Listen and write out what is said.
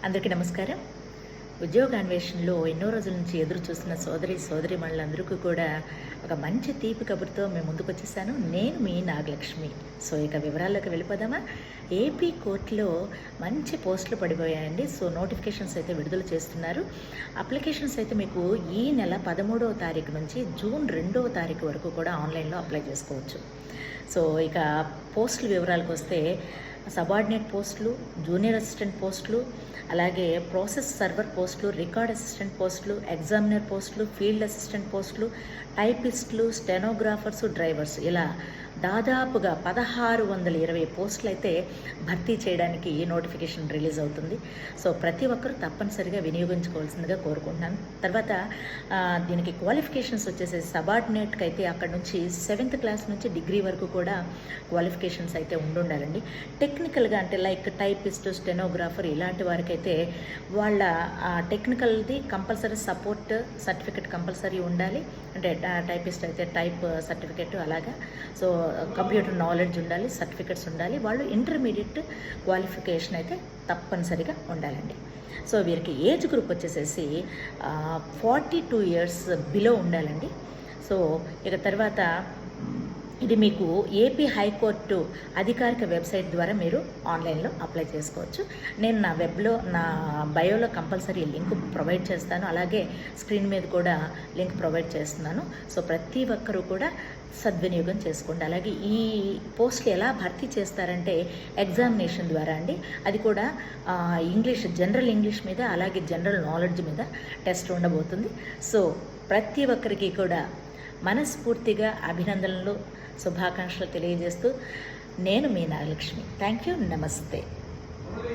అందరికీ నమస్కారం. ఉద్యోగాన్వేషణలో ఎన్నో రోజుల నుంచి ఎదురు చూస్తున్న సోదరీమణులందరికీ కూడా ఒక మంచి తీపి కబుర్తో మేము ముందుకు వచ్చేసాను. నేను మీ నాగలక్ష్మి. సో ఇక వివరాల్లోకి వెళ్ళిపోదామా? ఏపీ కోర్టులో మంచి పోస్టులు పడిపోయాయండి. సో నోటిఫికేషన్స్ అయితే విడుదల చేస్తున్నారు. అప్లికేషన్స్ అయితే మీకు ఈ నెల 13వ తారీఖు నుంచి జూన్ 2వ తారీఖు వరకు కూడా ఆన్లైన్లో అప్లై చేసుకోవచ్చు. సో ఇక పోస్టుల వివరాలకు వస్తే సబార్డినేట్ పోస్టులు, జూనియర్ అసిస్టెంట్ పోస్టులు, అలాగే ప్రాసెస్ సర్వర్ పోస్టులు, రికార్డ్ అసిస్టెంట్ పోస్టులు, ఎగ్జామినర్ పోస్టులు, ఫీల్డ్ అసిస్టెంట్ పోస్టులు, టైపిస్టులు, స్టెనోగ్రాఫర్సు, డ్రైవర్స్ ఇలా దాదాపుగా 1620 పోస్టులు అయితే భర్తీ చేయడానికి నోటిఫికేషన్ రిలీజ్ అవుతుంది. సో ప్రతి ఒక్కరూ తప్పనిసరిగా వినియోగించుకోవాల్సిందిగా కోరుకుంటున్నాను. తర్వాత దీనికి క్వాలిఫికేషన్స్ వచ్చేసి సబార్డినేట్కి అయితే అక్కడ నుంచి 7th క్లాస్ నుంచి డిగ్రీ వరకు కూడా క్వాలిఫికేషన్స్ అయితే ఉండాలండి. టెక్నికల్గా అంటే లైక్ టైపిస్ట్, స్టెనోగ్రాఫర్ ఇలాంటి వారికైతే వాళ్ళ టెక్నికల్ది కంపల్సరీ సపోర్ట్ సర్టిఫికెట్ కంపల్సరీ ఉండాలి. అంటే టైపిస్ట్ అయితే టైప్ సర్టిఫికెట్ అలాగా. సో కంప్యూటర్ నాలెడ్జ్ ఉండాలి, సర్టిఫికెట్స్ ఉండాలి. వాళ్ళు ఇంటర్మీడియట్ క్వాలిఫికేషన్ అయితే తప్పనిసరిగా ఉండాలండి. సో వీరికి ఏజ్ గ్రూప్ వచ్చేసేసి 42 years బిలో ఉండాలండి. సో ఇక తర్వాత ఇది మీకు ఏపీ హైకోర్టు అధికారిక వెబ్సైట్ ద్వారా మీరు ఆన్లైన్లో అప్లై చేసుకోవచ్చు. నేను నా వెబ్లో నా బయోలో కంపల్సరీ లింక్ ప్రొవైడ్ చేస్తాను. అలాగే స్క్రీన్ మీద కూడా లింక్ ప్రొవైడ్ చేస్తున్నాను. సో ప్రతి ఒక్కరూ కూడా సద్వినియోగం చేసుకోండి. అలాగే ఈ పోస్టులు ఎలా భర్తీ చేస్తారంటే ఎగ్జామినేషన్ ద్వారా అండి. అది కూడా ఇంగ్లీష్, జనరల్ ఇంగ్లీష్ మీద అలాగే జనరల్ నాలెడ్జ్ మీద టెస్ట్ ఉండబోతుంది. సో ప్రతి ఒక్కరికి కూడా మనస్ఫూర్తిగా అభినందనలు, శుభాకాంక్షలు తెలియజేస్తూ నేను మీ నాగలక్ష్మి. Thank you. నమస్తే.